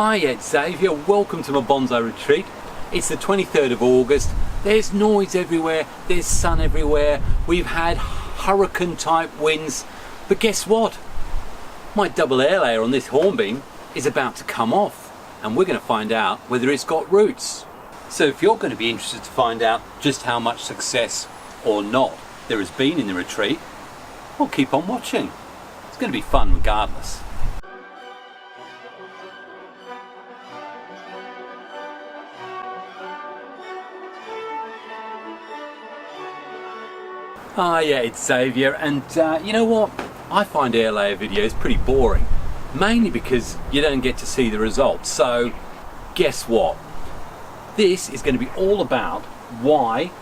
Hi, it's Xavier. Welcome to my bonsai retreat. It's the 23rd of August. There's noise everywhere, there's sun everywhere. We've had hurricane type winds, but guess what? My double air layer on this Hornbeam is about to come off, and we're going to find out whether it's got roots. So if you're going to be interested to find out just how much success or not there has been in the retreat, well, keep on watching. It's going to be fun regardless. Ah yeah, it's Xavier, and you know what? I find Airlayer videos pretty boring, mainly because you don't get to see the results. So guess what? This is going to be all about why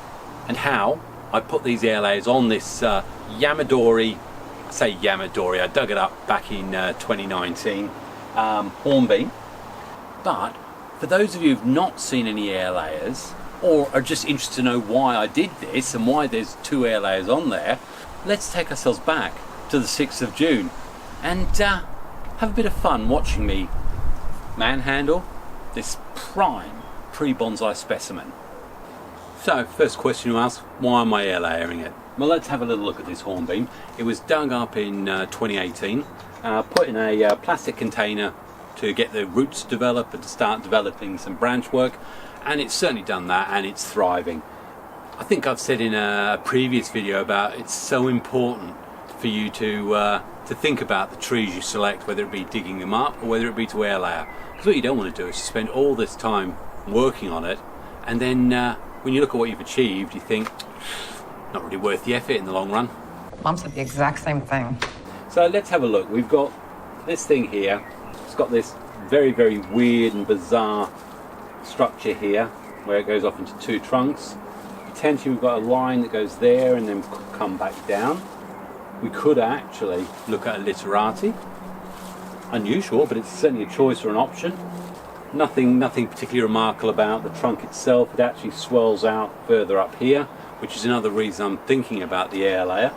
and how I put these Airlayers on this Yamadori, I say Yamadori, I dug it up back in 2019, Hornbeam. But for those of you who've not seen any Airlayers, or are just interested to know why I did this and why there's two Airlayers on there, let's take ourselves back to the 6th of June and have a bit of fun watching me manhandle this prime pre-bonsai specimen. So first question you ask, why am I airlayering it? Well, let's have a little look at this Hornbeam. It was dug up in 2018, put in a plastic container to get the roots developed and to start developing some branch work, and it's certainly done that, and it's thriving. I think I've said in a previous video about it's so important for you to think about the trees you select, whether it be digging them up or whether it be to airlayer. Because what you don't want to do is spend all this time working on it, and then when you look at what you've achieved, you think, not really worth the effort in the long run. Mom said the exact same thing. So let's have a look. We've got this thing here. It's got this very, very weird and bizarre structure here where it goes off into two trunks. Potentially we've got a line that goes there and then come back down. We could actually look at a literati. Unusual, but it's certainly a choice or an option. Nothing particularly remarkable about the trunk itself. It actually swells out further up here, which is another reason I'm thinking about the air layer.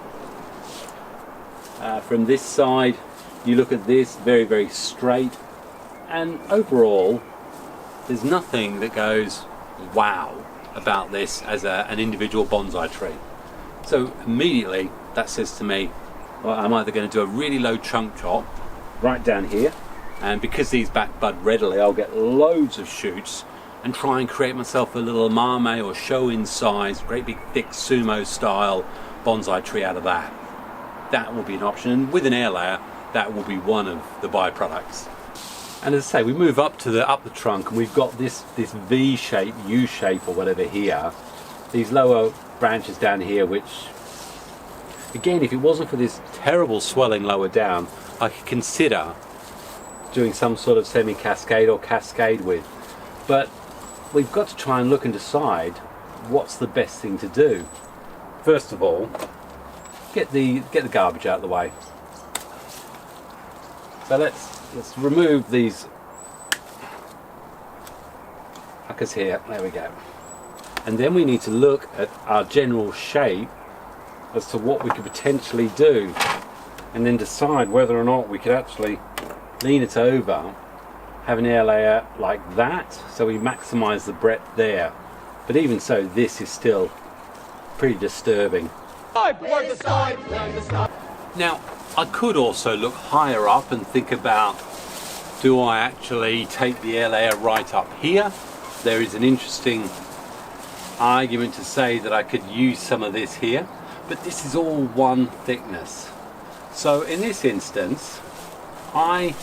From this side, you look at this, very, very straight, and overall there's nothing that goes wow about this as an individual bonsai tree. So immediately that says to me, well, I'm either going to do a really low chunk chop right down here, and because these back bud readily, I'll get loads of shoots and try and create myself a little mame or show in size, great big thick sumo style bonsai tree out of that. That will be an option, and with an air layer that will be one of the byproducts. And as I say, we move up the trunk, and we've got this V shape, U shape or whatever here, these lower branches down here, which again, if it wasn't for this terrible swelling lower down, I could consider doing some sort of semi-cascade or cascade with. But we've got to try and look and decide what's the best thing to do. First of all, get the garbage out of the way. So let's remove these fuckers here. There we go. And then we need to look at our general shape as to what we could potentially do, and then decide whether or not we could actually lean it over, have an air layer like that, so we maximize the breadth there. But even so, this is still pretty disturbing. Now, I could also look higher up and think about, do I actually take the air layer right up here? There is an interesting argument to say that I could use some of this here, but this is all one thickness. So in this instance, I'm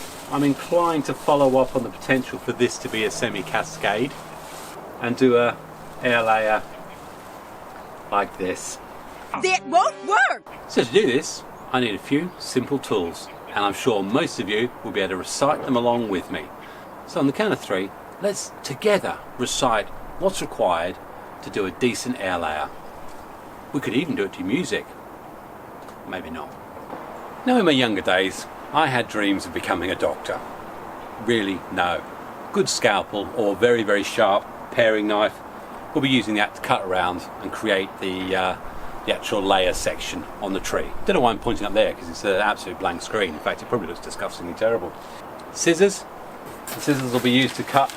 inclined to follow up on the potential for this to be a semi-cascade and do a air layer like this. That won't work! So to do this, I need a few simple tools, and I'm sure most of you will be able to recite them along with me. So on the count of 3, let's together recite what's required to do a decent air layer. We could even do it to music. Maybe not. Now, in my younger days, I had dreams of becoming a doctor. Really, no. Good scalpel or very, very sharp paring knife. We'll be using that to cut around and create the actual layer section on the tree. Don't know why I'm pointing up there, because it's an absolute blank screen. In fact, it probably looks disgustingly terrible. Scissors, The scissors will be used to cut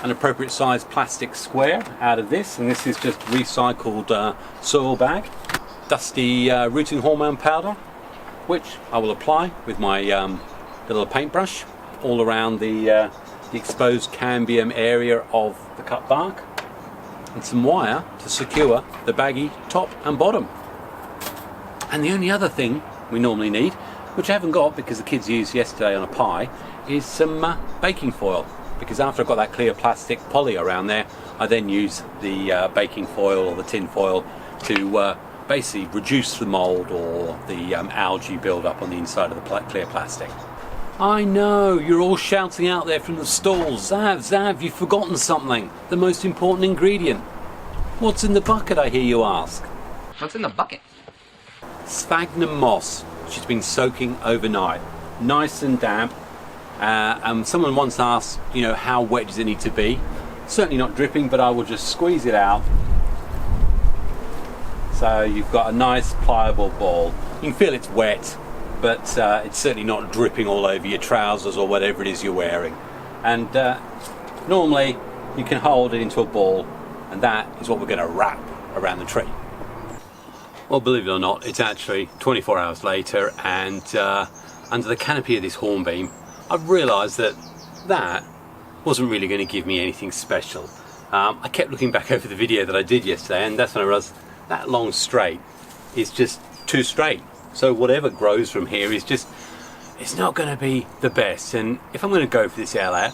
an appropriate sized plastic square out of this, and this is just recycled soil bag. Dusty rooting hormone powder, which I will apply with my little paintbrush all around the exposed cambium area of the cut bark, and some wire to secure the baggy top and bottom. And the only other thing we normally need, which I haven't got because the kids used yesterday on a pie, is some baking foil. Because after I've got that clear plastic poly around there, I then use the baking foil or the tin foil to basically reduce the mould or the algae build up on the inside of the clear plastic. I know, you're all shouting out there from the stalls, Zav, you've forgotten something, the most important ingredient. What's in the bucket, I hear you ask? What's in the bucket? Sphagnum moss, which has been soaking overnight. Nice and damp. Someone once asked, you know, how wet does it need to be? Certainly not dripping, but I will just squeeze it out. So you've got a nice pliable ball. You can feel it's wet, but it's certainly not dripping all over your trousers or whatever it is you're wearing. And normally you can hold it into a ball, and that is what we're going to wrap around the tree. Well, believe it or not, it's actually 24 hours later, and under the canopy of this hornbeam, I've realised that that wasn't really going to give me anything special. I kept looking back over the video that I did yesterday, and that's when I realised that long straight is just too straight. So whatever grows from here is just, it's not going to be the best. And if I'm going to go for this airlayer,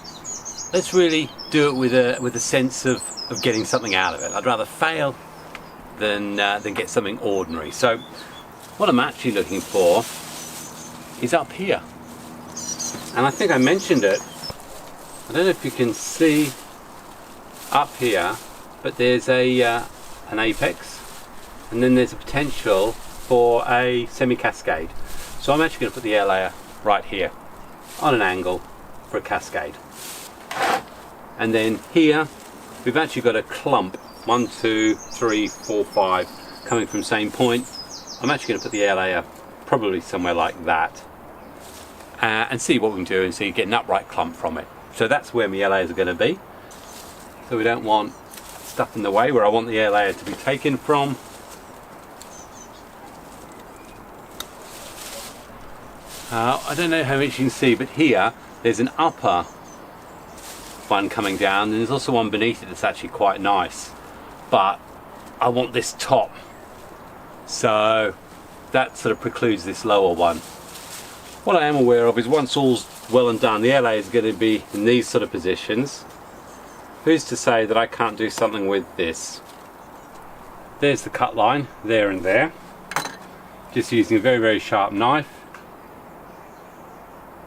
let's really do it with a sense of getting something out of it. I'd rather fail than get something ordinary. So what I'm actually looking for is up here. And I think I mentioned it. I don't know if you can see up here, but there's an apex, and then there's a potential for a semi-cascade. So I'm actually going to put the air layer right here on an angle for a cascade. And then here we've actually got a clump, 1, 2, 3, 4, 5, coming from same point. I'm actually going to put the air layer probably somewhere like that. And see what we can do and see get an upright clump from it. So that's where my air layers are going to be. So we don't want stuff in the way where I want the air layer to be taken from. I don't know how much you can see, but here there's an upper one coming down, and there's also one beneath it that's actually quite nice. But I want this top, so that sort of precludes this lower one. What I am aware of is once all's well and done, the air layer is going to be in these sort of positions. Who's to say that I can't do something with this? There's the cut line, there and there. Just using a very, very sharp knife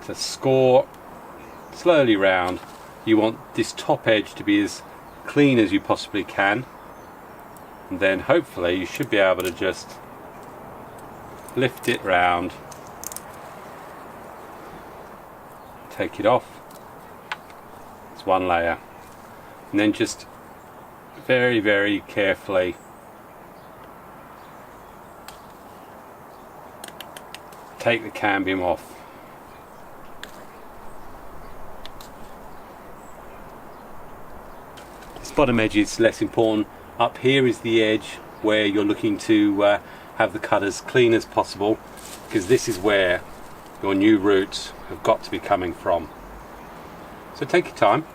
to score slowly round. You want this top edge to be as clean as you possibly can. And then hopefully you should be able to just lift it round. Take it off. It's one layer, and then just very, very carefully take the cambium off. This bottom edge is less important. Up here is the edge where you're looking to have the cut as clean as possible, because this is where your new roots have got to be coming from. So take your time.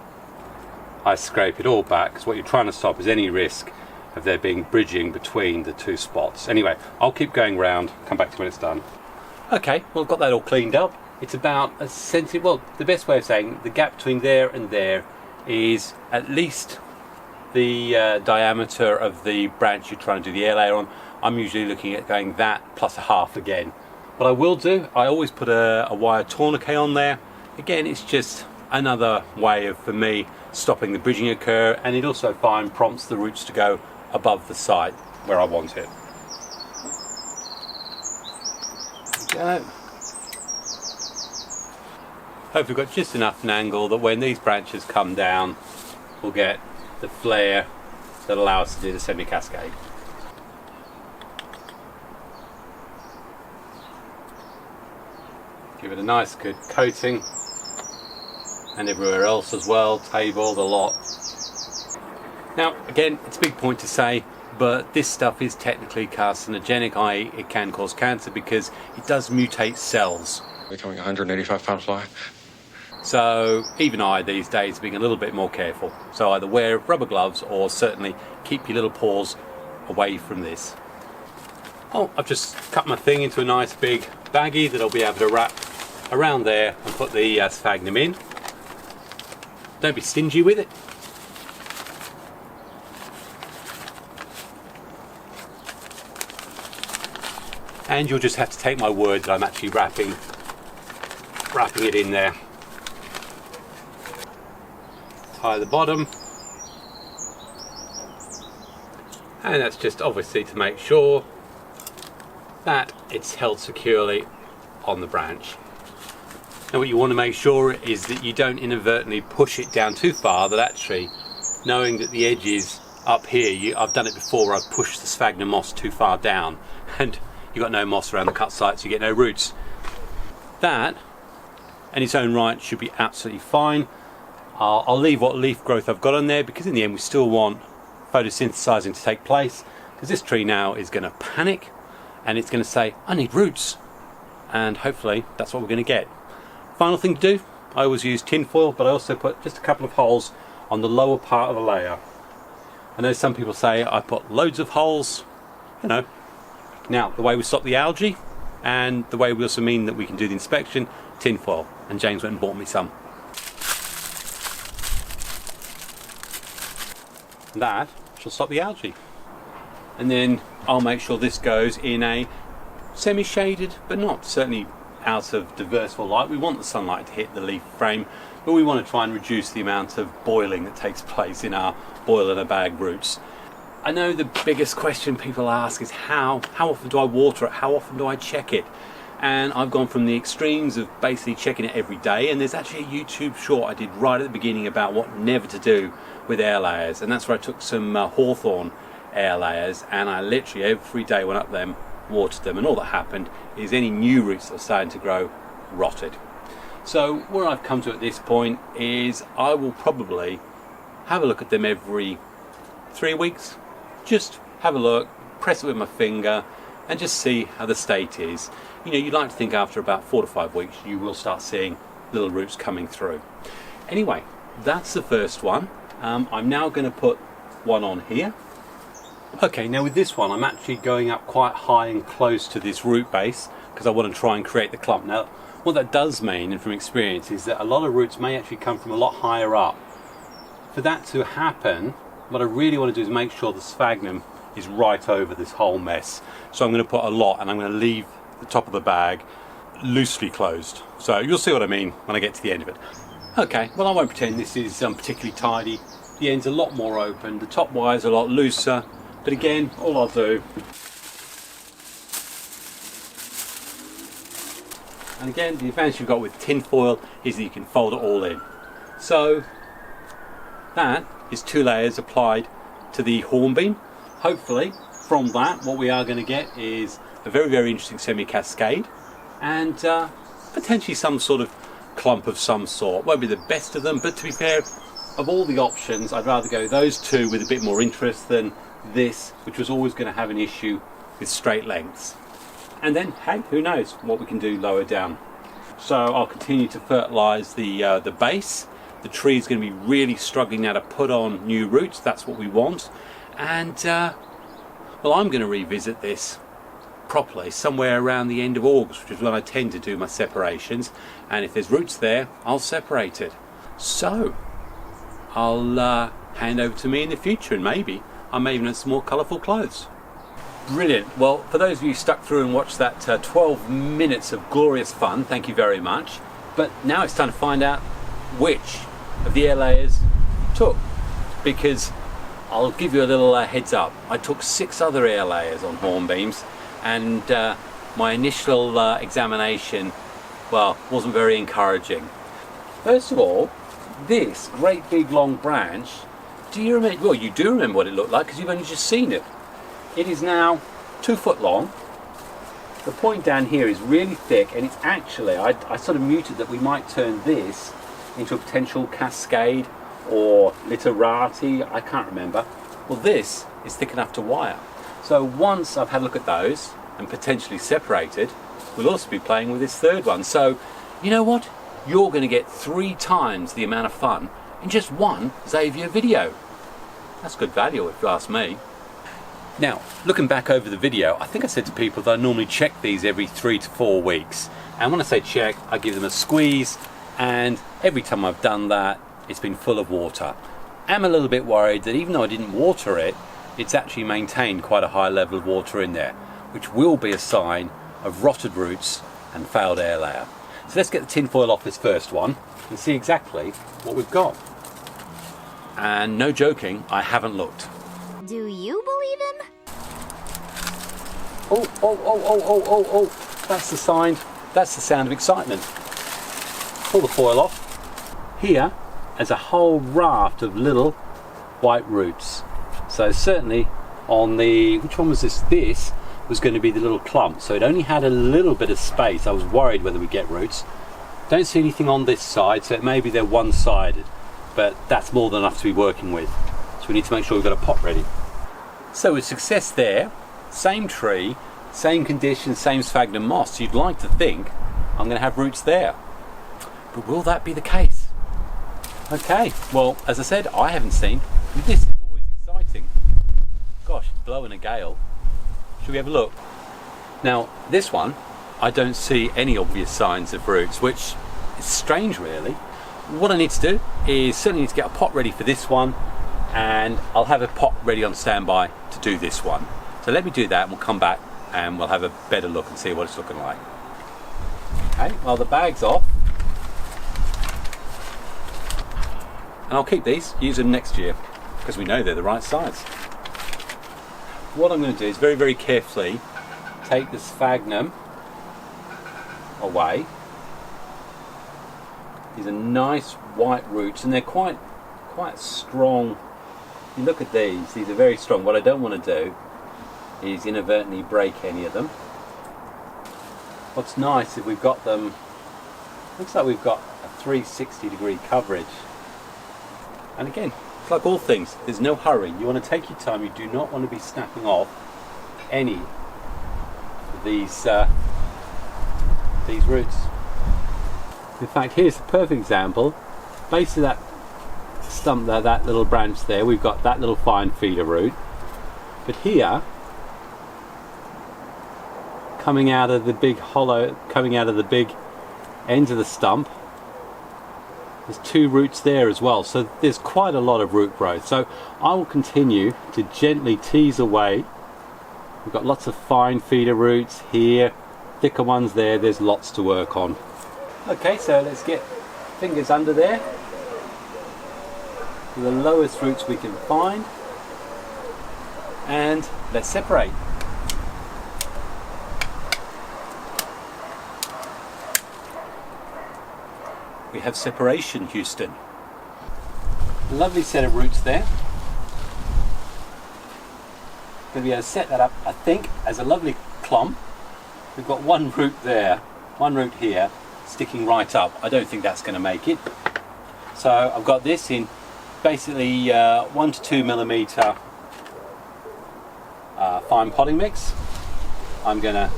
I scrape it all back, because what you're trying to stop is any risk of there being bridging between the two spots. Anyway, I'll keep going round, come back to when it's done. Okay, well, I've got that all cleaned up. It's about a centimetre, well, the best way of saying the gap between there and there is at least the diameter of the branch you're trying to do the air layer on. I'm usually looking at going that plus a half again. What I will do, I always put a wire tourniquet on there. Again, it's just another way of, for me, stopping the bridging occur, and it also prompts the roots to go above the site where I want it. There we go. Hope we've got just enough an angle that when these branches come down, we'll get the flare that allows us to do the semi-cascade. Give it a nice good coating. and everywhere else as well, table, the lot. Now again, it's a big point to say, but this stuff is technically carcinogenic, i.e. it can cause cancer because it does mutate cells. Becoming 185 pound fly. So even I these days being a little bit more careful. So either wear rubber gloves or certainly keep your little paws away from this. Oh, I've just cut my thing into a nice big baggie that I'll be able to wrap around there and put the sphagnum in. Don't be stingy with it. And you'll just have to take my word that I'm actually wrapping it in there. Tie the bottom, and that's just obviously to make sure that it's held securely on the branch. Now what you want to make sure is that you don't inadvertently push it down too far, that actually, knowing that the edge is up here, I've done it before where I've pushed the sphagnum moss too far down and you've got no moss around the cut site, so you get no roots. That, in its own right, should be absolutely fine. I'll leave what leaf growth I've got on there because in the end we still want photosynthesizing to take place, because this tree now is going to panic and it's going to say, I need roots, and hopefully that's what we're going to get. Final thing to do, I always use tin foil, but I also put just a couple of holes on the lower part of the layer. I know some people say I put loads of holes, you know. Now the way we stop the algae and the way we also mean that we can do the inspection, tin foil, and James went and bought me some. That shall stop the algae, and then I'll make sure this goes in a semi-shaded but not certainly out of diversible light. We want the sunlight to hit the leaf frame, but we want to try and reduce the amount of boiling that takes place in our boil in a bag roots. I know the biggest question people ask is how often do I water it, how often do I check it? And I've gone from the extremes of basically checking it every day, and there's actually a YouTube short I did right at the beginning about what never to do with air layers, and that's where I took some hawthorn air layers and I literally every day went up them, watered them, and all that happened is any new roots that are starting to grow rotted. So where I've come to at this point is I will probably have a look at them every 3 weeks. Just have a look, press it with my finger and just see how the state is. You know, you'd like to think after about 4 to 5 weeks you will start seeing little roots coming through. Anyway, that's the first one. I'm now going to put one on here. Okay, now with this one I'm actually going up quite high and close to this root base because I want to try and create the clump. Now what that does mean, and from experience, is that a lot of roots may actually come from a lot higher up. For that to happen, what I really want to do is make sure the sphagnum is right over this whole mess. So I'm going to put a lot, and I'm going to leave the top of the bag loosely closed. So you'll see what I mean when I get to the end of it. Okay, well I won't pretend this is particularly tidy. The end's a lot more open, the top wire's a lot looser, but again, all I'll do, and again, the advantage you've got with tin foil is that you can fold it all in. So that is 2 layers applied to the hornbeam. Hopefully from that what we are going to get is a very, very interesting semi-cascade and potentially some sort of clump of some sort. Won't be the best of them, but to be fair, of all the options I'd rather go those two with a bit more interest than this, which was always going to have an issue with straight lengths. And then, hey, who knows what we can do lower down. So I'll continue to fertilise the base. The tree is going to be really struggling now to put on new roots. That's what we want. And well, I'm going to revisit this properly somewhere around the end of August, which is when I tend to do my separations. And if there's roots there, I'll separate it. So I'll hand over to me in the future, and maybe I may even have some more colourful clothes. Brilliant. Well, for those of you stuck through and watched that 12 minutes of glorious fun, thank you very much. But now it's time to find out which of the air layers took, because I'll give you a little heads up. I took 6 other air layers on hornbeams, and my initial examination, well, wasn't very encouraging. First of all, this great big long branch, do you remember? Well, you do remember what it looked like because you've only just seen it. It is now 2 foot long. The point down here is really thick, and it's actually, I sort of muted that we might turn this into a potential cascade or literati, I can't remember. Well, this is thick enough to wire. So once I've had a look at those and potentially separated, we'll also be playing with this third one. So, you know what? You're going to get 3 times the amount of fun in just one Xavier video. That's good value if you ask me. Now, looking back over the video, I think I said to people that I normally check these every 3 to 4 weeks. And when I say check, I give them a squeeze, and every time I've done that, it's been full of water. I'm a little bit worried that even though I didn't water it, it's actually maintained quite a high level of water in there, which will be a sign of rotted roots and failed air layer. So let's get the tin foil off this first one and see exactly what we've got. And no joking, I haven't looked. Do you believe him? Oh, that's the sign, that's the sound of excitement. Pull the foil off. Here is a whole raft of little white roots. So certainly on the, which one was this? This was going to be the little clump, so it only had a little bit of space. I was worried whether we get roots. Don't see anything on this side, so maybe they're one-sided, but that's more than enough to be working with. So we need to make sure we've got a pot ready. So with success there, same tree, same conditions, same sphagnum moss, you'd like to think I'm going to have roots there. But will that be the case? Okay, well, as I said, I haven't seen. This is always exciting. Gosh, blowing a gale. Should we have a look? Now, this one, I don't see any obvious signs of roots, which is strange really. What I need to do is certainly need to get a pot ready for this one, and I'll have a pot ready on standby to do this one. So let me do that and we'll come back and we'll have a better look and see what it's looking like. Okay, well the bag's off. And I'll keep these, use them next year, because we know they're the right size. What I'm going to do is very, very carefully take the sphagnum away. These are nice white roots and they're quite strong. You look at these are very strong. What I don't want to do is inadvertently break any of them. What's nice is we've got them, looks like we've got a 360-degree coverage. And again, it's like all things, there's no hurry. You want to take your time. You do not want to be snapping off any of these roots. In fact, here's a perfect example. Base of that stump there, that little branch there, we've got that little fine feeder root. But here, coming out of the big hollow, coming out of the big end of the stump, there's 2 roots there as well, so there's quite a lot of root growth. So I will continue to gently tease away. We've got lots of fine feeder roots here, thicker ones there, there's lots to work on. Okay, so let's get fingers under there. The lowest roots we can find, and let's separate. We have separation, Houston. Lovely set of roots there. Going to be able to set that up, I think, as a lovely clump. We've got 1 root there, 1 root here, sticking right up. I don't think that's going to make it. So I've got this in basically 1 to 2 millimeter fine potting mix. I'm going to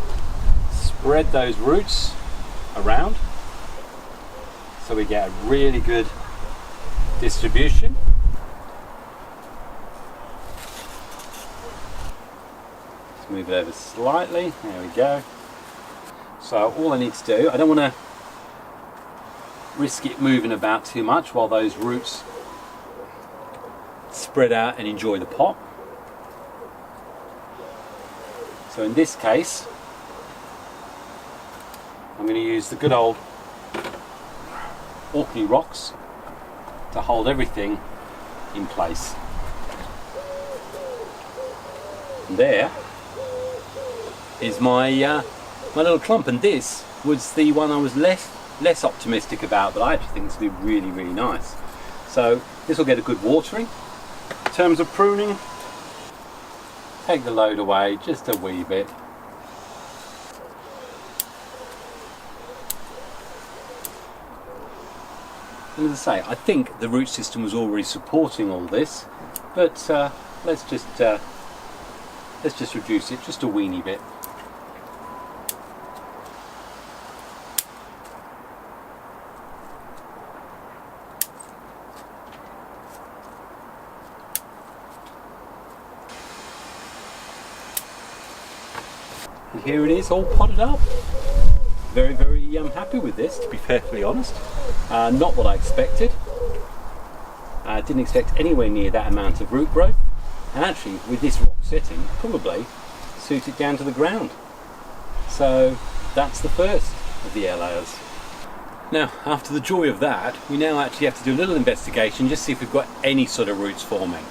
spread those roots around so we get a really good distribution. Let's move it over slightly, there we go. So all I need to do, I don't want to risk it moving about too much while those roots spread out and enjoy the pot. So in this case, I'm going to use the good old Orkney rocks to hold everything in place. And there is my my little clump, and this was the one I was less optimistic about, but I actually think this will be really, really nice. So this will get a good watering. In terms of pruning, take the load away just a wee bit. And as I say, I think the root system was already supporting all this, but let's just reduce it just a weeny bit. And here it is, all potted up. Very, very happy with this, to be perfectly honest. Not what I expected. Didn't expect anywhere near that amount of root growth. And actually, with this rock setting, probably suit it down to the ground. So that's the first of the air layers. Now, after the joy of that, we now actually have to do a little investigation, just see if we've got any sort of roots forming.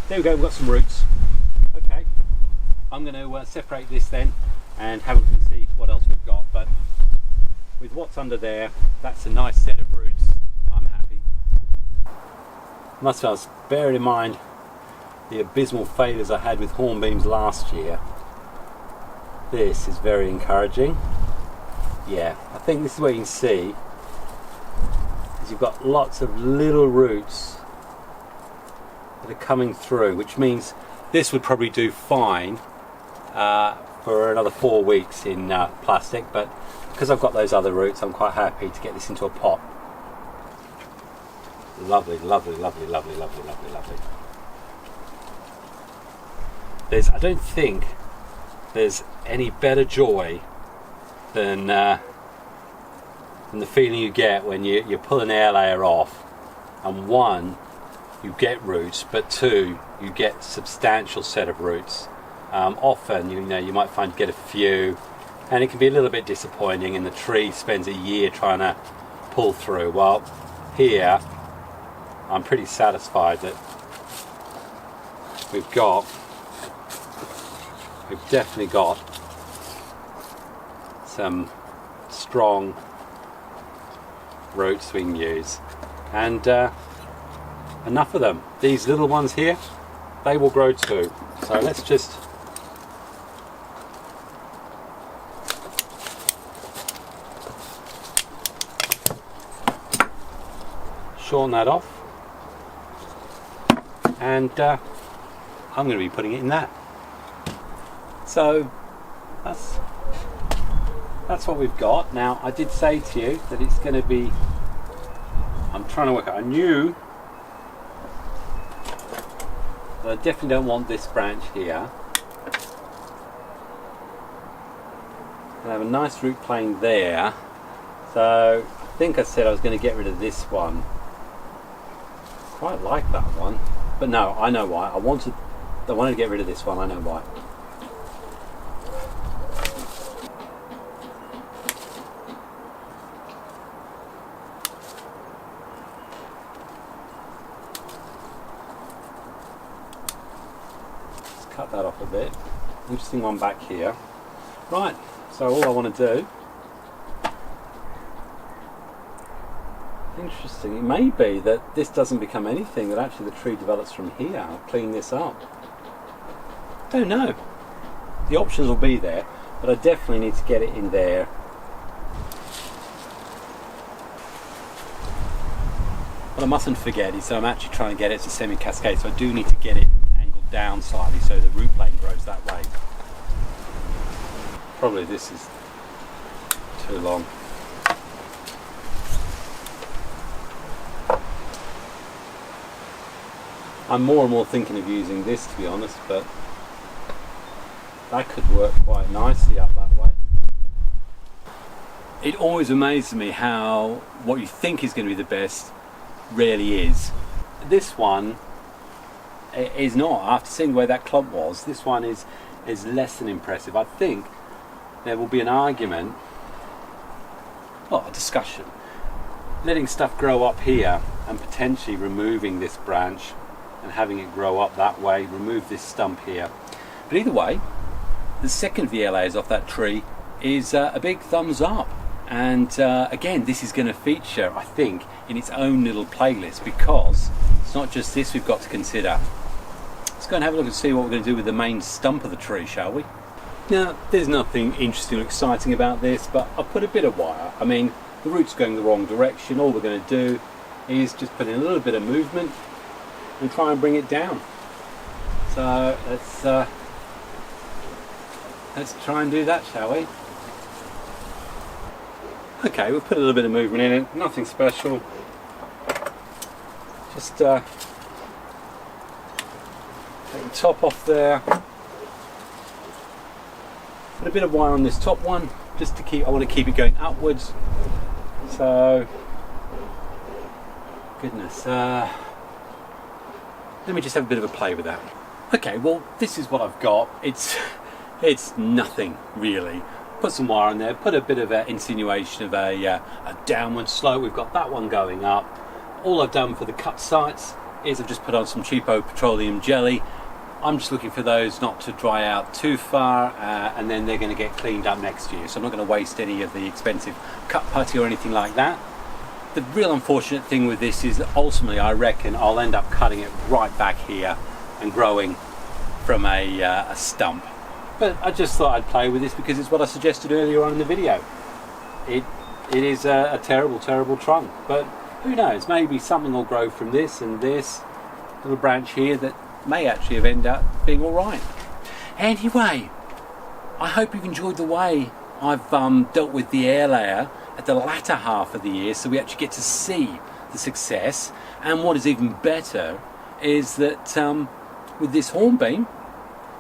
There we go, we've got some roots. Okay, I'm going to separate this then and have a look and see what else we've got. But with what's under there, that's a nice set of roots. I'm happy. Must have bearing in mind the abysmal failures I had with hornbeams last year. This is very encouraging. Yeah, I think this is what you can see. Is you've got lots of little roots that are coming through, which means this would probably do fine for another 4 weeks in plastic, but because I've got those other roots, I'm quite happy to get this into a pot. Lovely, lovely, lovely, lovely, lovely, lovely, lovely. I don't think there's any better joy than the feeling you get when you pull an air layer off, and one, you get roots, but two, you get substantial set of roots. Often, you might find you get a few, and it can be a little bit disappointing, and the tree spends a year trying to pull through. Well, here, I'm pretty satisfied that we've definitely got some strong roots we can use, and enough of them. These little ones here, they will grow too. So let's just shorten that off, and I'm going to be putting it in that. So that's what we've got. Now, I did say to you that it's going to be, I'm trying to work out, I knew I definitely don't want this branch here. I have a nice root plane there, so I think I said I was going to get rid of this one. Quite like that one, but no, I know why. I wanted to get rid of this one. I know why. Cut that off a bit. Interesting one back here. Right, so all I want to do, interesting, it may be that this doesn't become anything, that actually the tree develops from here. I'll clean this up. Don't know. The options will be there, but I definitely need to get it in there. What I mustn't forget is that I'm actually trying to get it to semi-cascade, so I do need to get it down slightly so the root plane grows that way. Probably this is too long. I'm more and more thinking of using this, to be honest, but that could work quite nicely up that way. It always amazes me how what you think is going to be the best really is. This one is not. After seeing where that clump was, this one is less than impressive. I think there will be an argument, well, a discussion, letting stuff grow up here and potentially removing this branch and having it grow up that way, remove this stump here. But either way, the second of the air layers off that tree is a big thumbs up. And again, this is going to feature, I think, in its own little playlist, because it's not just this we've got to consider. let's go and have a look and see what we're going to do with the main stump of the tree, shall we? Now, there's nothing interesting or exciting about this, but I've put a bit of wire. I mean, the root's going the wrong direction. All we're going to do is just put in a little bit of movement and try and bring it down. So let's try and do that, shall we? Okay, we'll put a little bit of movement in it, nothing special. Just take the top off there. Put a bit of wire on this top one, just to keep, I want to keep it going upwards. So, goodness, let me just have a bit of a play with that. Okay, well, this is what I've got. It's nothing really. Put some wire on there, put a bit of an insinuation of a downward slope. We've got that one going up. All I've done for the cut sites is I've just put on some cheapo petroleum jelly. I'm just looking for those not to dry out too far, and then they're going to get cleaned up next year. So I'm not going to waste any of the expensive cut putty or anything like that. The real unfortunate thing with this is that ultimately I reckon I'll end up cutting it right back here and growing from a stump. But I just thought I'd play with this because it's what I suggested earlier on in the video. It is a terrible, terrible trunk, but who knows, maybe something will grow from this and this little branch here that may actually have ended up being alright. Anyway, I hope you've enjoyed the way I've dealt with the air layer at the latter half of the year, so we actually get to see the success. And what is even better is that with this Hornbeam,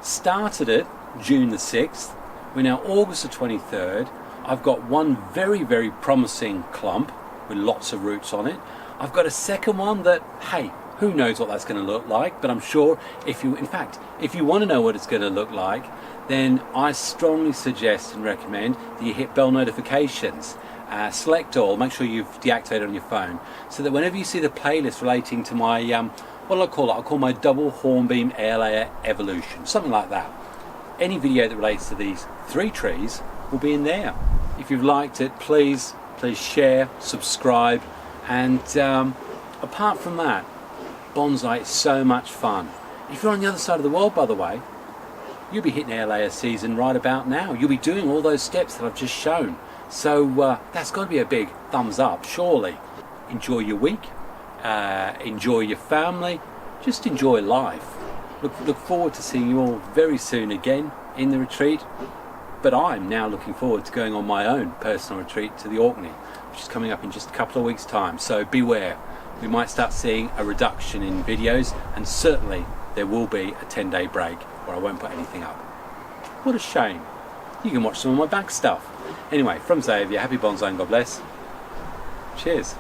started it June the 6th, we're now August the 23rd. I've got one very, very promising clump with lots of roots on it. I've got a second one that, hey, who knows what that's going to look like, but I'm sure if you want to know what it's going to look like, then I strongly suggest and recommend that you hit bell notifications, select all, make sure you've deactivated on your phone, so that whenever you see the playlist relating to my, what do I call it? I'll call my double Hornbeam Airlayer evolution, something like that. Any video that relates to these three trees will be in there. If you've liked it, please share, subscribe, and apart from that, bonsai is so much fun. If you're on the other side of the world, by the way, you'll be hitting airlayer season right about now. You'll be doing all those steps that I've just shown. So that's got to be a big thumbs up, surely. Enjoy your week, enjoy your family, just enjoy life. Look forward to seeing you all very soon again in the retreat. But I'm now looking forward to going on my own personal retreat to the Orkney, which is coming up in just a couple of weeks' time. So beware. We might start seeing a reduction in videos, and certainly there will be a 10-day break where I won't put anything up. What a shame. You can watch some of my back stuff. Anyway, from Xavier, happy bonsai and God bless. Cheers.